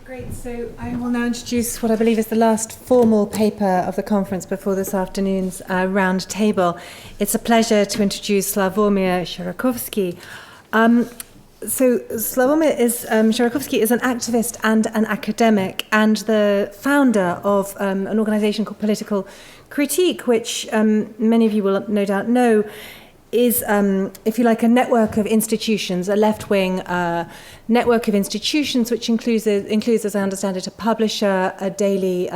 Great, so I will now introduce what I believe is the last formal paper of the conference before this afternoon's round table. It's a pleasure to introduce Slawomir Sierakowski. Sierakowski is an activist and an academic and the founder of an organization called Political Critique, which many of you will no doubt know is, if you like, a network of institutions, a left-wing network of institutions, which includes, as I understand it, a publisher, a daily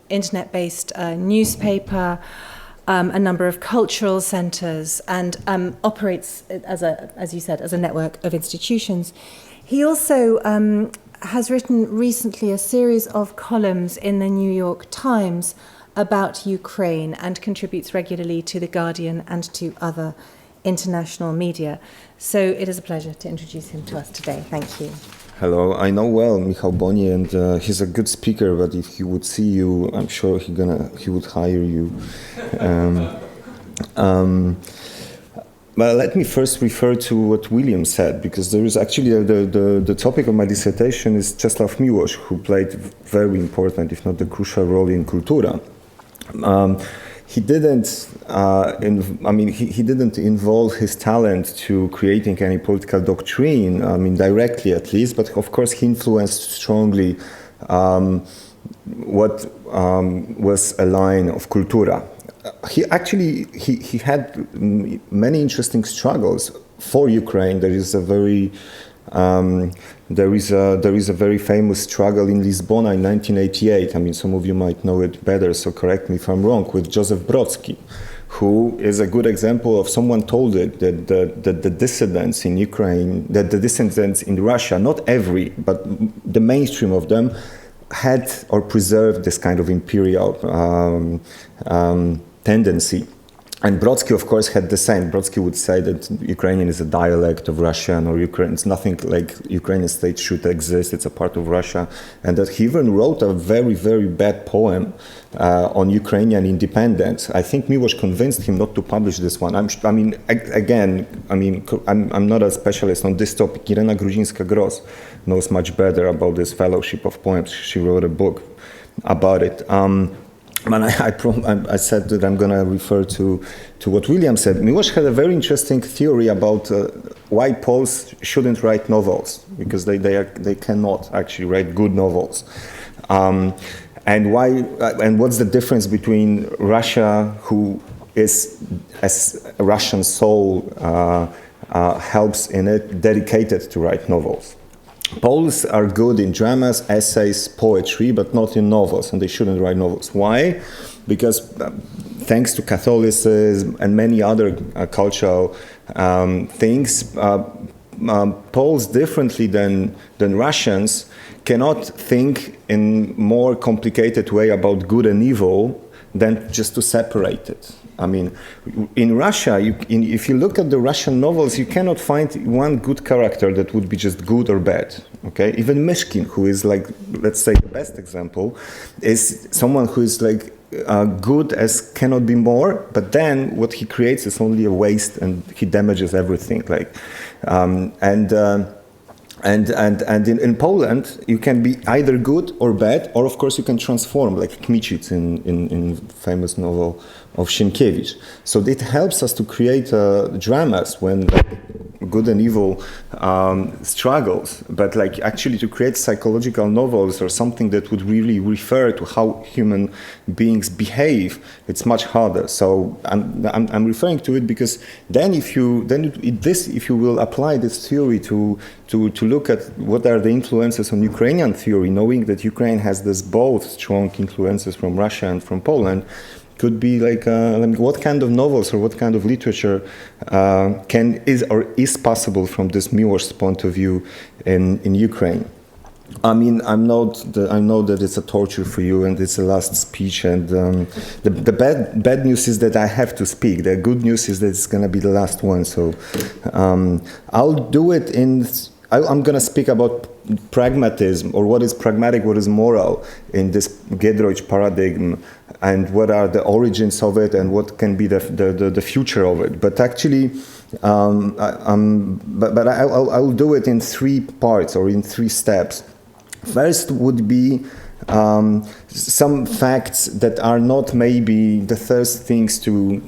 internet-based newspaper, a number of cultural centres, and operates, as you said, as a network of institutions. He also has written recently a series of columns in the New York Times about Ukraine and contributes regularly to The Guardian and to other international media. So it is a pleasure to introduce him to us today. Thank you. Hello, I know well Michał Boni, and he's a good speaker, but if he would see you, I'm sure he would hire you. But let me first refer to what William said, because there is actually the topic of my dissertation is Czesław Miłosz, who played very important, if not the crucial role in Kultura. He didn't involve his talent to creating any political doctrine, directly at least, but of course he influenced strongly what was a line of Kultura. He had many interesting struggles for Ukraine. There is a very famous struggle in Lisbon in 1988. Some of you might know it better, so correct me if I'm wrong, with Joseph Brodsky, who is a good example of someone told it that the dissidents in Ukraine, that the dissidents in Russia, not every, but the mainstream of them, had or preserved this kind of imperial tendency. And Brodsky, of course, had the same. Brodsky would say that Ukrainian is a dialect of Russian, or it's nothing like Ukrainian state should exist, it's a part of Russia. And that he even wrote a very, very bad poem on Ukrainian independence. I think Miłosz convinced him not to publish this one. I'm not a specialist on this topic. Irena Gruzińska-Gross knows much better about this fellowship of poems. She wrote a book about it. I said that I'm going to refer to what William said. Miłosz had a very interesting theory about why Poles shouldn't write novels, because they cannot actually write good novels, and what's the difference between Russia, who is as a Russian soul helps in it, dedicated to write novels. Poles are good in dramas, essays, poetry, but not in novels, and they shouldn't write novels. Why? Because thanks to Catholicism and many other cultural things, Poles, differently than Russians, cannot think in more complicated way about good and evil than just to separate it. In Russia, if you look at the Russian novels, you cannot find one good character that would be just good or bad. Okay, even Myshkin, who is like, let's say, the best example, is someone who is like good as cannot be more. But then what he creates is only a waste, and he damages everything. In Poland, you can be either good or bad, or of course you can transform, like Kmicic in famous novel of Sienkiewicz. So it helps us to create dramas when good and evil struggles, but actually to create psychological novels or something that would really refer to how human beings behave, it's much harder. So I'm referring to it because if you will apply this theory to look at what are the influences on Ukrainian theory, knowing that Ukraine has this both strong influences from Russia and from Poland, could be what kind of novels or what kind of literature is possible from this Miłosz's point of view in Ukraine. I know that it's a torture for you and it's the last speech, and the bad news is that I have to speak. The good news is that it's going to be the last one. So I'll do it I'm going to speak about pragmatism, or what is pragmatic, what is moral in this Giedroyc paradigm, and what are the origins of it, and what can be the future of it. But actually, I'll do it in three parts or in three steps. First would be some facts that are not maybe the first things to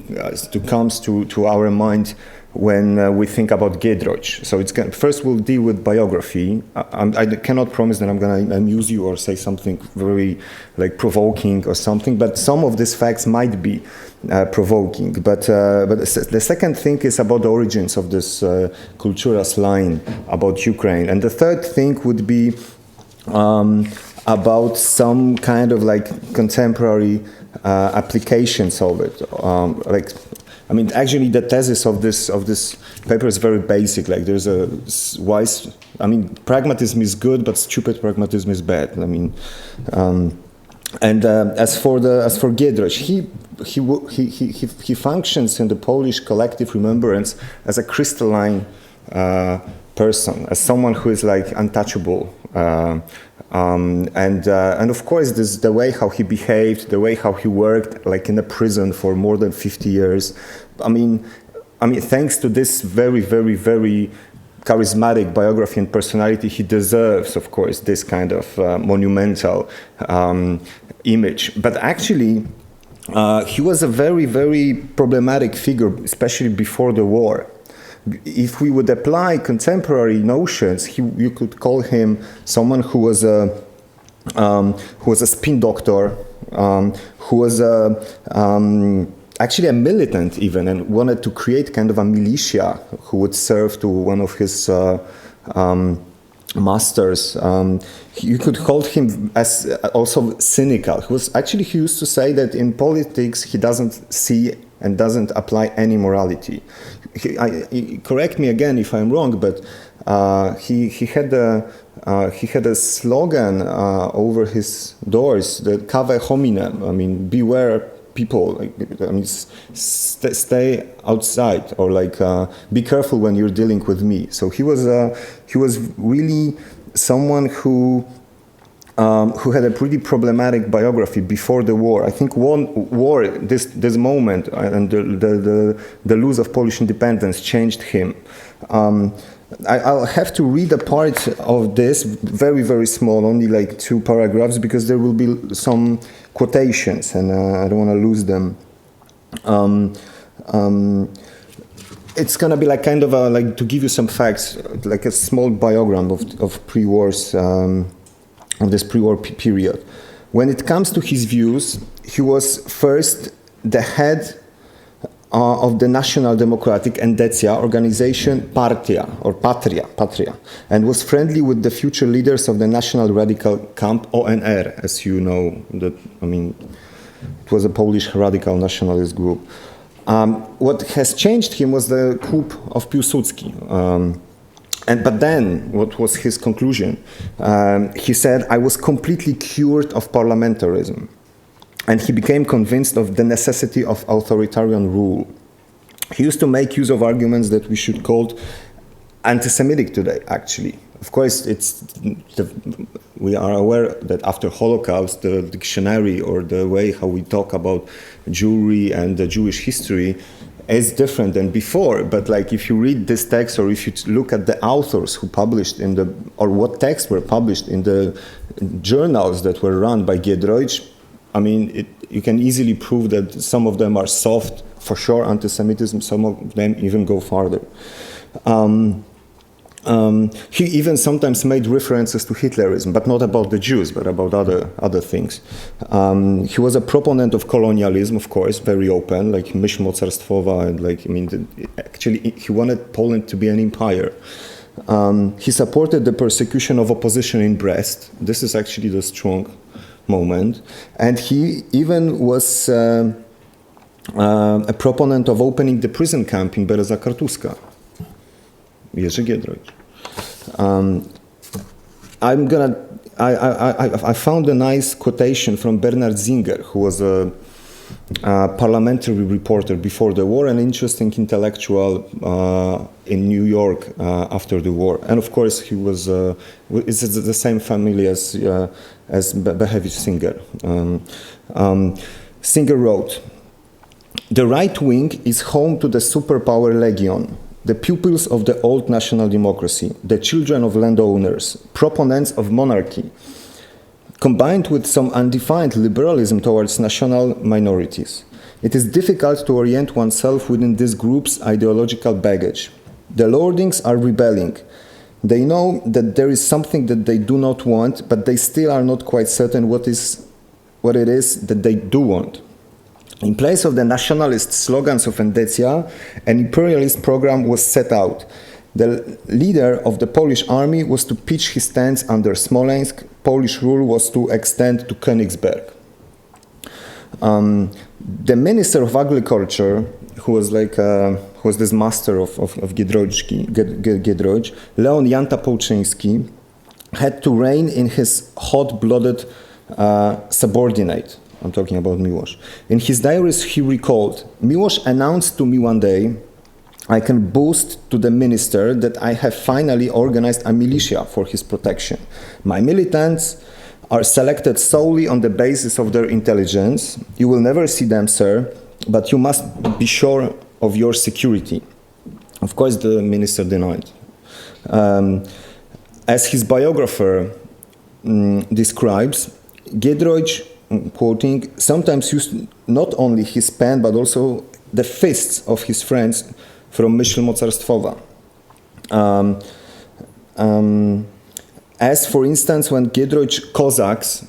comes to our mind when we think about Giedroyc. So first we'll deal with biography. I cannot promise that I'm going to amuse you or say something very like provoking or something, but some of these facts might be provoking. But the second thing is about the origins of this Kulturas line about Ukraine. And the third thing would be about some kind of like contemporary applications of it. Actually, the thesis of this paper is very basic. Like, there's a wise. Pragmatism is good, but stupid pragmatism is bad. As for Giedroyc, he functions in the Polish collective remembrance as a crystalline person, as someone who is like untouchable. And of course, the way how he behaved, the way how he worked, like in a prison for more than 50 years. Thanks to this very, very, very charismatic biography and personality, he deserves, of course, this kind of monumental image. But actually, he was a very, very problematic figure, especially before the war. If we would apply contemporary notions, you could call him someone who was a spin doctor, who was actually a militant even, and wanted to create kind of a militia who would serve to one of his masters. You could call him as also cynical. He used to say that in politics he doesn't see and doesn't apply any morality. Correct me again if I'm wrong, but he had a slogan over his doors, the cave hominem. Beware people. Stay outside, or be careful when you're dealing with me. So he was really someone who had a pretty problematic biography before the war. I think this moment and the loss of Polish independence changed him. I'll have to read a part of this, very, very small, only like 2 paragraphs, because there will be some quotations, and I don't want to lose them. It's going to be like kind of to give you some facts, like a small biogram of pre-wars. Of this pre-war period. When it comes to his views, he was first the head of the National Democratic Endecja organization Partia, or Patria, and was friendly with the future leaders of the National Radical Camp, ONR, as you know. It was a Polish radical nationalist group. What has changed him was the coup of Piłsudski. But then, what was his conclusion? He said, I was completely cured of parliamentarism. And he became convinced of the necessity of authoritarian rule. He used to make use of arguments that we should call anti-Semitic today, actually. Of course, we are aware that after Holocaust, the dictionary or the way how we talk about Jewry and the Jewish history is different than before. But if you read this text, or if you look at the authors who published or what texts were published in the journals that were run by Giedroyc, you can easily prove that some of them are soft, for sure, anti-Semitism. Some of them even go farther. He even sometimes made references to Hitlerism, but not about the Jews, but about other things. He was a proponent of colonialism, of course, very open, like myśl mocarstwowa, and actually he wanted Poland to be an empire. He supported the persecution of opposition in Brest. This is actually the strong moment. And he even was a proponent of opening the prison camp in Bereza Kartuska. Jerzy Giedroyc. I found a nice quotation from Bernard Zinger, who was a parliamentary reporter before the war, an interesting intellectual in New York after the war. And of course, he was it's the same family as Behevich Singer. Singer wrote, "The right wing is home to the superpower legion. the pupils of the old national democracy, the children of landowners, proponents of monarchy, combined with some undefined liberalism towards national minorities. It is difficult to orient oneself within this group's ideological baggage. The lordings are rebelling. They know that there is something that they do not want, but they still are not quite certain what it is that they do want. In place of the nationalist slogans of Endecja, an imperialist program was set out. The leader of the Polish army was to pitch his tents under Smolensk. Polish rule was to extend to Königsberg. The Minister of Agriculture, who was this master of Giedroyc, Leon Janta Połczyński, had to rein in his hot-blooded subordinate. I'm talking about Miłosz. In his diaries, he recalled, Miłosz announced to me one day, I can boast to the minister that I have finally organized a militia for his protection. My militants are selected solely on the basis of their intelligence. You will never see them, sir, but you must be sure of your security. Of course, the minister denied. As his biographer describes, Giedroyc, quoting, sometimes used not only his pen, but also the fists of his friends from myśl mocarstwowa. As for instance, when Giedroyc Cossacks,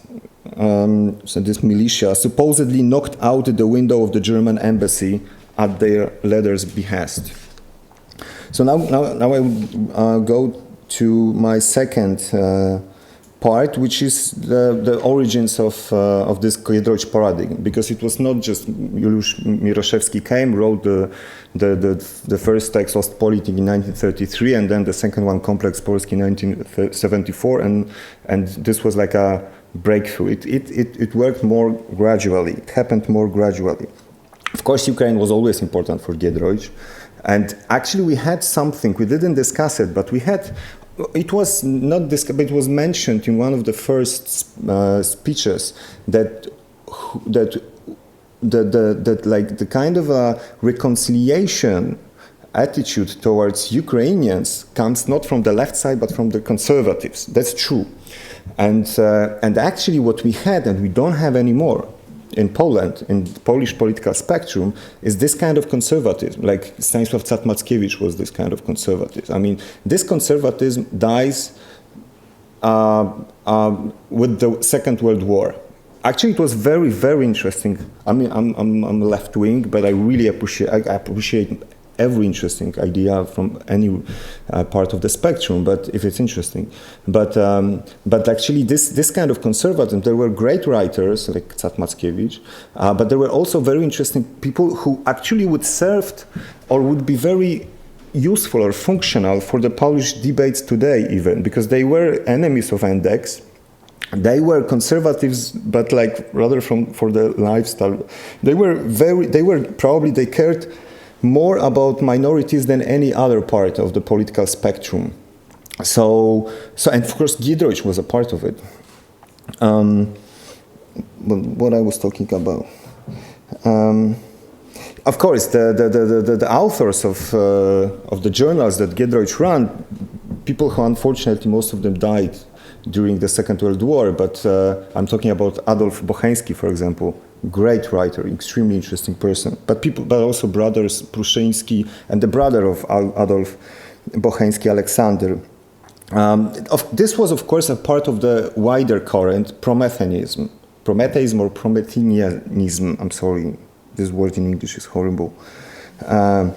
so this militia, supposedly knocked out the window of the German embassy at their leader's behest. So now I will go to my second part, which is the origins of this Giedroyc paradigm, because it was not just Juliusz Miroszewski came, wrote the first text Ostpolitik in 1933, and then the second one Kompleks Polski in 1974, and this was like a breakthrough. It worked more gradually. It happened more gradually. Of course, Ukraine was always important for Giedroyc, and actually we had something. We didn't discuss it, but we had. It was not discussed, but it was mentioned in one of the first speeches that like the kind of a reconciliation attitude towards Ukrainians comes not from the left side but from the conservatives. That's true, and actually what we had and we don't have anymore in Poland, in the Polish political spectrum, is this kind of conservatism. Like Stanisław Cat-Mackiewicz was this kind of conservatism. I mean, this conservatism dies with the Second World War. Actually, it was very, very interesting. I mean, I'm left wing, but I really appreciate every interesting idea from any part of the spectrum, but if it's interesting. But actually this kind of conservatism, there were great writers like Cat-Mackiewicz, but there were also very interesting people who actually would serve or would be very useful or functional for the Polish debates today even, because they were enemies of index. They were conservatives, but like rather for the lifestyle. They cared more about minorities than any other part of the political spectrum. So and of course Giedroyc was a part of it. What I was talking about. Of course, the authors of the journals that Giedroyc ran, people who unfortunately most of them died during the Second World War, but I'm talking about Adolf Bocheński, for example. Great writer, extremely interesting person. But also brothers Pruszyński and the brother of Adolf Bocheński, Alexander. This was, of course, a part of the wider current, Prometheanism or Prometheanism. I'm sorry, this word in English is horrible. The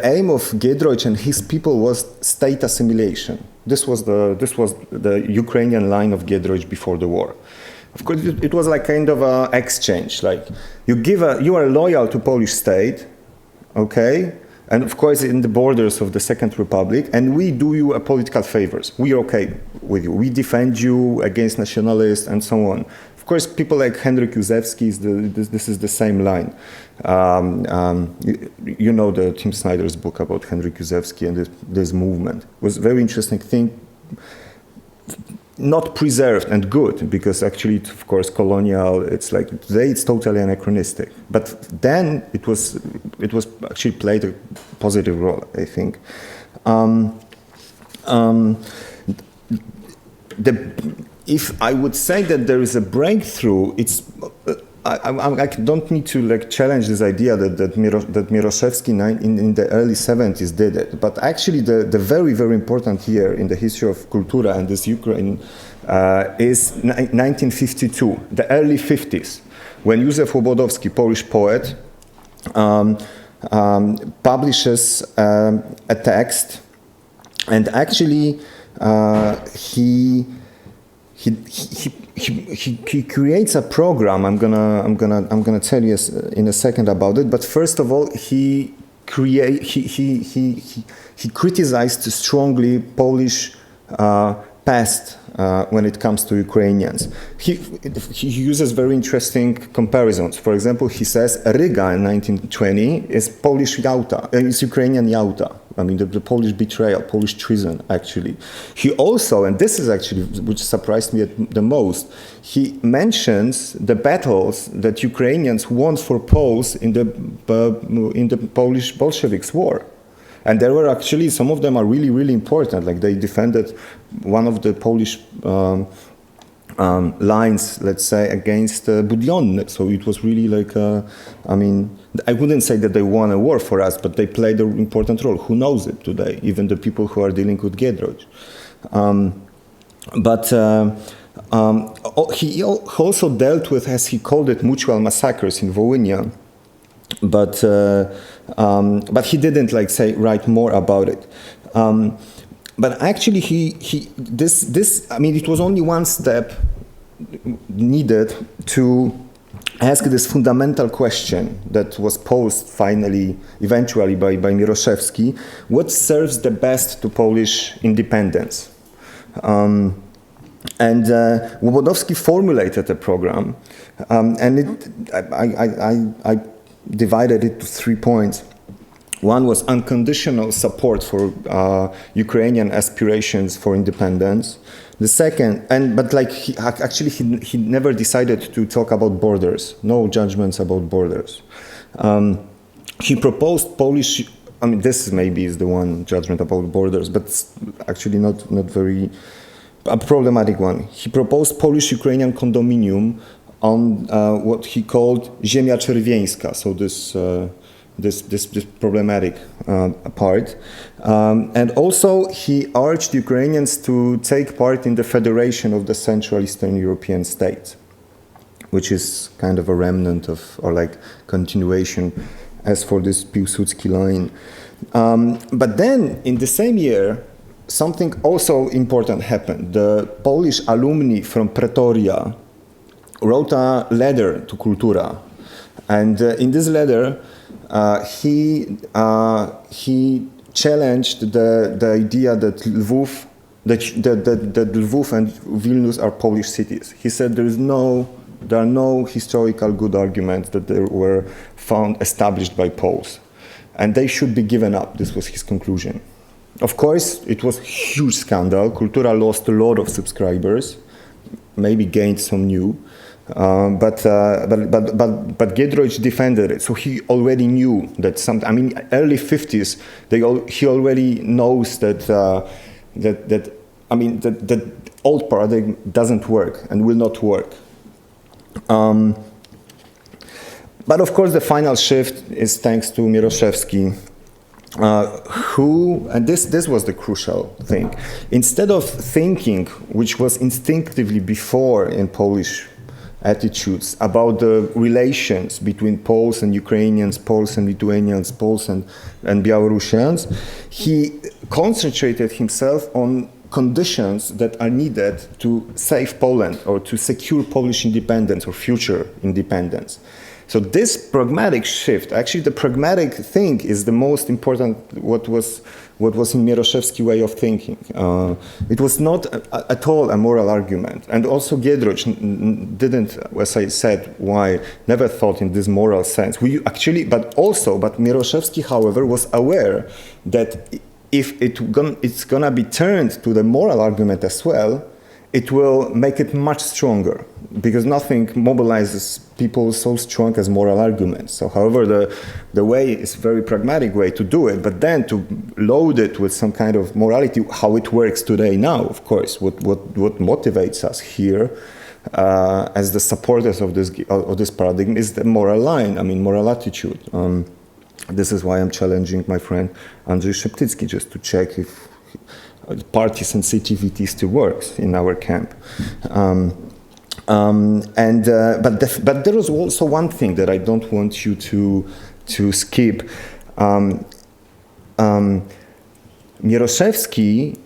aim of Giedroyc and his people was state assimilation. This was the Ukrainian line of Giedroyc before the war. Of course, it was like kind of an exchange. Like you are loyal to Polish state, okay, and of course in the borders of the Second Republic, and we do you a political favors. We are okay with you. We defend you against nationalists and so on. Of course, people like Henryk Józefski, this is the same line. You know the Tim Snyder's book about Henryk Józefski and this movement. It was a very interesting thing. not preserved and good, because actually, of course, colonial, it's like today it's totally anachronistic. But then it was actually played a positive role, I think. If I would say that there is a breakthrough, it's I don't need to like challenge this idea that Miroszewski in the early 70s did it, but actually the very, very important year in the history of Kultura and this Ukraine is 1952, the early 50s, when Józef Łobodowski, Polish poet, publishes a text, and actually he creates a program. I'm gonna tell you in a second about it. But first of all, he criticized strongly Polish past when it comes to Ukrainians. He uses very interesting comparisons. For example, he says Riga in 1920 is Polish Yalta, is Ukrainian Yalta. I mean, the Polish betrayal, Polish treason, actually. He also, and this is actually which surprised me the most, he mentions the battles that Ukrainians won for Poles in the Polish Bolsheviks war. And there were actually, some of them are really, really important. Like they defended one of the Polish lines, let's say, against Budionny. So it was really like, I mean, I wouldn't say that they won a war for us, but they played an important role. Who knows it today? Even the people who are dealing with Giedroyc. He also dealt with, as he called it, mutual massacres in Volhynia. But he didn't like write more about it. But actually, this I mean, it was only one step needed to ask this fundamental question that was posed eventually by Miroszewski: what serves the best to Polish independence? And Łobodowski formulated a program, and I divided it to 3 points. One was unconditional support for Ukrainian aspirations for independence. The second, he never decided to talk about borders. No judgments about borders. He proposed Polish. I mean, this maybe is the one judgment about borders, but it's actually not very a problematic one. He proposed Polish-Ukrainian condominium on what he called Ziemia Czerwieńska, so this problematic part. And also he urged Ukrainians to take part in the Federation of the Central Eastern European States, which is kind of a remnant of, or like continuation as for this Piłsudski line. But then in the same year, something also important happened. The Polish alumni from Pretoria wrote a letter to Kultura, and in this letter he challenged the idea that Lwów and Vilnius are Polish cities. He said there are no historical good arguments that they were found established by Poles, and they should be given up. This was his conclusion. Of course, it was a huge scandal. Kultura lost a lot of subscribers, maybe gained some new, but Giedroyc defended it. So he already knew that early 50s, he already knows that old paradigm doesn't work and will not work. But of course, the final shift is thanks to Miroszewski, and this was the crucial thing. Instead of thinking, which was instinctively before in Polish attitudes, about the relations between Poles and Ukrainians, Poles and Lithuanians, Poles and Belarusians, he concentrated himself on conditions that are needed to save Poland or to secure Polish independence or future independence. So this pragmatic shift, actually the pragmatic thing is the most important, what was in Miroszewski's way of thinking. It was not at all a moral argument. And also Giedroyc didn't, as I said, never thought in this moral sense. But Miroszewski, however, was aware that if it's gonna be turned to the moral argument as well, it will make it much stronger, because nothing mobilizes people so strong as moral arguments. So however, the way is very pragmatic way to do it, but then to load it with some kind of morality, how it works today now, of course, what motivates us here as the supporters of this paradigm is the moral line, I mean, moral attitude. This is why I'm challenging my friend Andrzej Szeptycki just to check if party sensitivity still works in our camp. But there is also one thing that I don't want you to skip. Mieroszewski,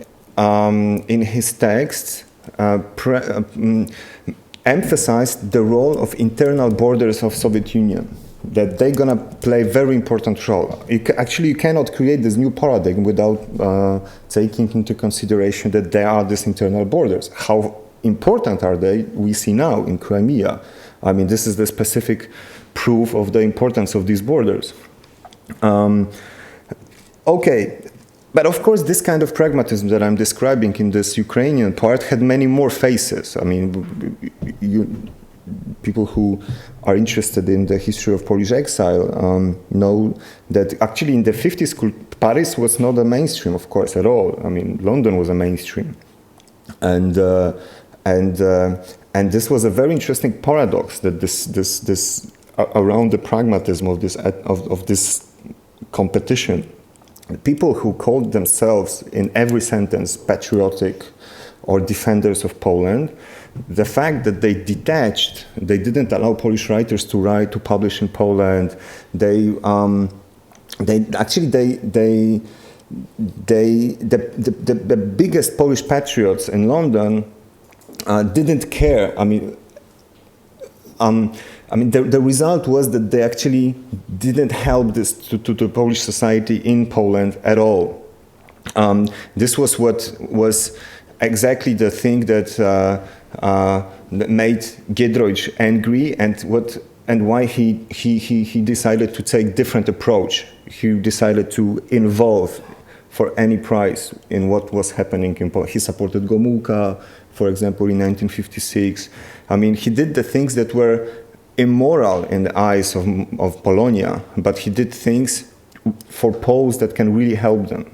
in his texts, emphasized the role of internal borders of Soviet Union, that they're gonna play a very important role. You cannot create this new paradigm without taking into consideration that there are these internal borders. How important are they? We see now in Crimea. I mean, this is the specific proof of the importance of these borders. Okay, but of course, this kind of pragmatism that I'm describing in this Ukrainian part had many more faces. I mean, people who are interested in the history of Polish exile know that actually in the 50s, Paris was not a mainstream, of course, at all. I mean, London was a mainstream. And this was a very interesting paradox that this around the pragmatism of this competition. People who called themselves in every sentence patriotic or defenders of Poland, the fact that they detached, they didn't allow Polish writers to publish in Poland. The biggest Polish patriots in London didn't care. The result was that they actually didn't help this to the Polish society in Poland at all. This was what was exactly the thing that made Giedroyc angry, and why he decided to take different approach. He decided to involve for any price in what was happening in Poland. He supported Gomułka, for example, in 1956. I mean, he did the things that were immoral in the eyes of Polonia, but he did things for Poles that can really help them.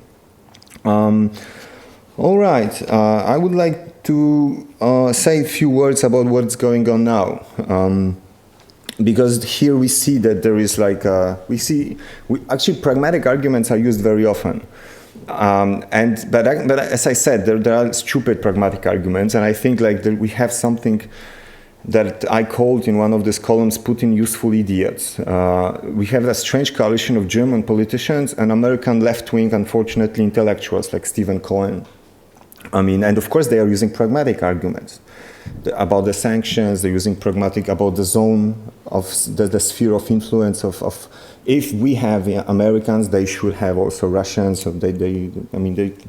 All right, I would like to say a few words about what's going on now. Because here we see that there is actually pragmatic arguments are used very often. But as I said, there are stupid pragmatic arguments, and I think we have something that I called in one of these columns Putin useful idiots. We have a strange coalition of German politicians and American left-wing, unfortunately, intellectuals like Stephen Cohen. I mean, and of course they are using pragmatic arguments about the sanctions. They're using pragmatic about the zone of the sphere of influence of if we have Americans, they should have also Russians. So they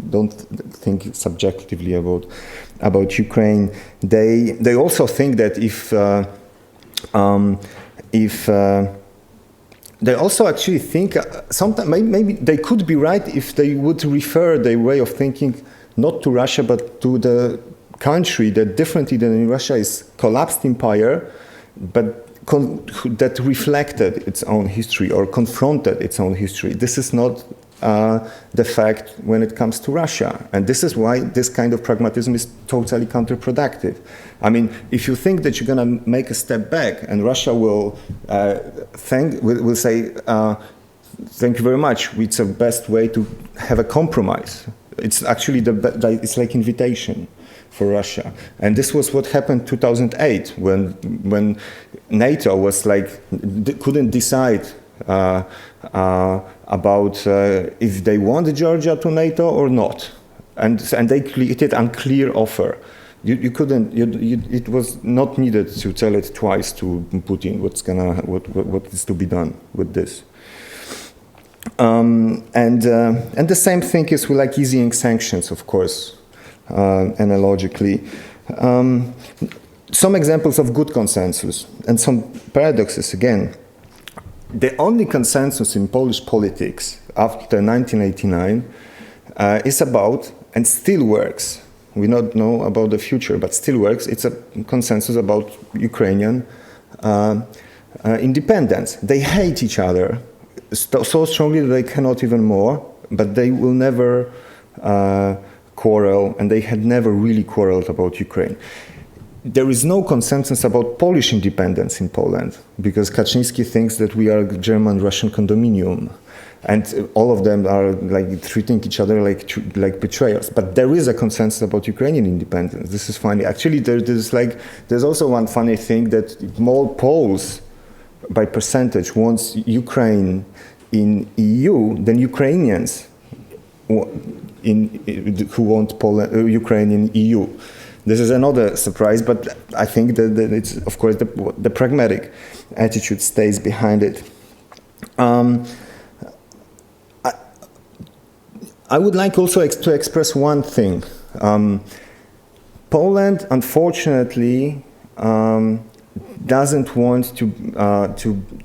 don't think subjectively about Ukraine. They also think that they also actually think sometimes maybe they could be right if they would refer their way of thinking not to Russia but to the country that differently than in Russia is collapsed empire, but that reflected its own history or confronted its own history. This is not the fact when it comes to Russia. And this is why this kind of pragmatism is totally counterproductive. I mean, if you think that you're going to make a step back and Russia will say, thank you very much, it's the best way to have a compromise. It's actually it's like invitation for Russia. And this was what happened in 2008 when NATO was couldn't decide about if they want Georgia to NATO or not. And they created an unclear offer. You couldn't. It was not needed to tell it twice to Putin what is to be done with this. And the same thing is with easing sanctions, of course, analogically. Some examples of good consensus and some paradoxes again. The only consensus in Polish politics after 1989 is about, and still works, We don't know about the future, but still works. It's a consensus about Ukrainian independence. They hate each other so strongly that they cannot even more, but they will never quarrel, and they had never really quarreled about Ukraine. There is no consensus about Polish independence in Poland, because Kaczynski thinks that we are a German-Russian condominium, and all of them are like treating each other like betrayers. But there is a consensus about Ukrainian independence. This is funny. Actually, there's also one funny thing, that more Poles, by percentage, wants Ukraine in EU than Ukrainians who want Ukraine in EU. This is another surprise, but I think that it's, of course, the pragmatic attitude stays behind it. I would like also to express one thing. Poland, unfortunately, doesn't want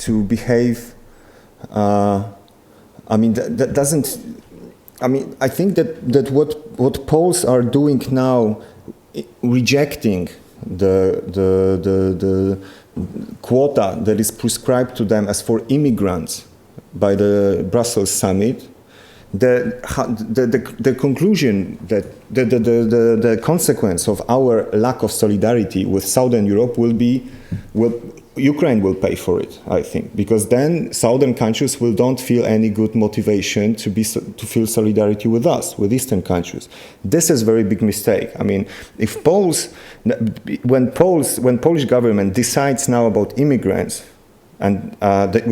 to behave. I think that what Poles are doing now, rejecting the quota that is prescribed to them as for immigrants by the Brussels summit, the conclusion that the consequence of our lack of solidarity with Southern Europe Ukraine will pay for it, I think, because then Southern countries don't feel any good motivation to feel solidarity with us, with Eastern countries. This is a very big mistake. I mean, when Polish government decides now about immigrants, and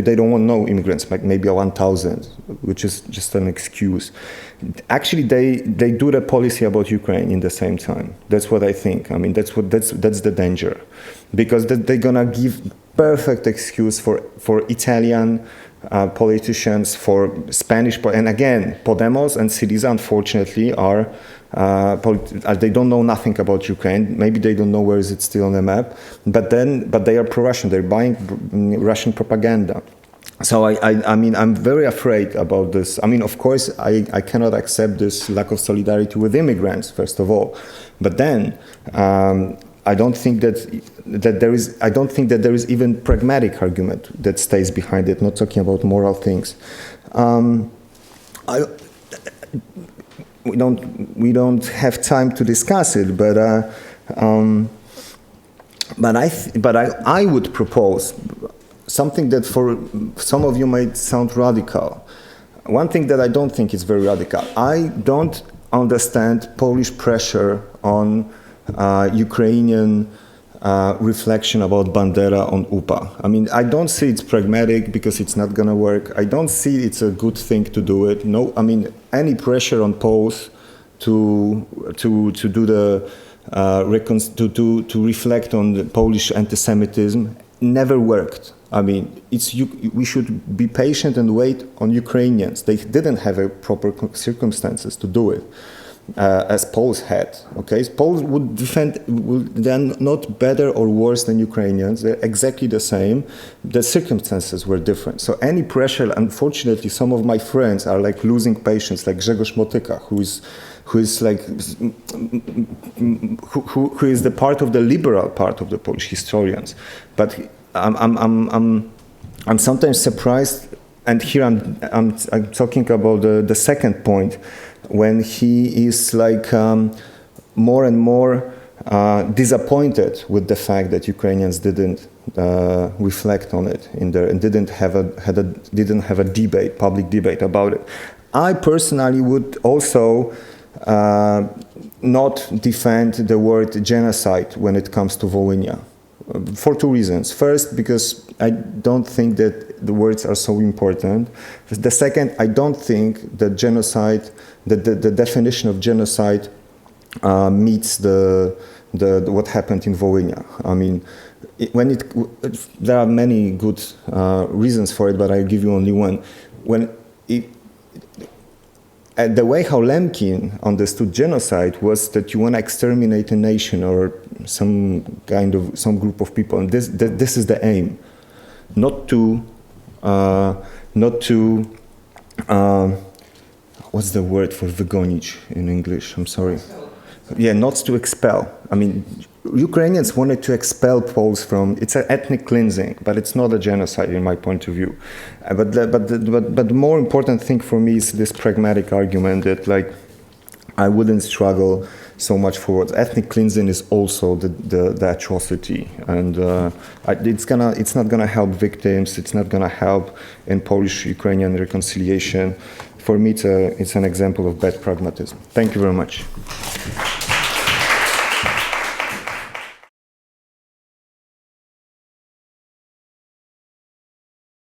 they don't want no immigrants, like maybe 1,000, which is just an excuse. Actually, they do the policy about Ukraine in the same time. That's what I think. I mean, that's the danger, because they're gonna give perfect excuse for Italian politicians, for Spanish, and again, Podemos and Syriza, unfortunately, they don't know nothing about Ukraine. Maybe they don't know where is it still on the map, but they are pro-Russian. They're buying Russian propaganda. So I mean, I'm very afraid about this. I mean, of course, I cannot accept this lack of solidarity with immigrants, first of all, but then I don't think that there is. I don't think that there is even pragmatic argument that stays behind it. Not talking about moral things. We don't have time to discuss it, but I would propose something that for some of you might sound radical. One thing that I don't think is very radical. I don't understand Polish pressure on Ukrainian reflection about Bandera on UPA. I mean, I don't see it's pragmatic because it's not going to work. I don't see it's a good thing to do it. No, I mean, any pressure on Poles to do the to reflect on the Polish anti-Semitism never worked. I mean, we should be patient and wait on Ukrainians. They didn't have a proper circumstances to do it. As Poles had, okay? Poles would defend, they're not better or worse than Ukrainians. They're exactly the same. The circumstances were different. So any pressure, unfortunately, some of my friends are like losing patience, like Grzegorz Motyka, who is the part of the liberal part of the Polish historians. But I'm sometimes surprised, and here I'm talking about the second point, when he is like more and more disappointed with the fact that Ukrainians didn't reflect on it in there and didn't have a debate, public debate about it. I personally would also not defend the word genocide when it comes to Volhynia, for two reasons. First, because I don't think that the words are so important. The second, I don't think that genocide, the definition of genocide meets the what happened in Volhynia. I mean, there are many good reasons for it, but I'll give you only one. The way how Lemkin understood genocide was that you want to exterminate a nation or some group of people, and this is the aim, not to what's the word for wygonić in English? I'm sorry. Yeah, not to expel. I mean, Ukrainians wanted to expel Poles from. It's an ethnic cleansing, but it's not a genocide in my point of view. But the more important thing for me is this pragmatic argument that like I wouldn't struggle so much for it. Ethnic cleansing is also the atrocity, and it's not gonna help victims. It's not gonna help in Polish-Ukrainian reconciliation. For me, it's an example of bad pragmatism. Thank you very much.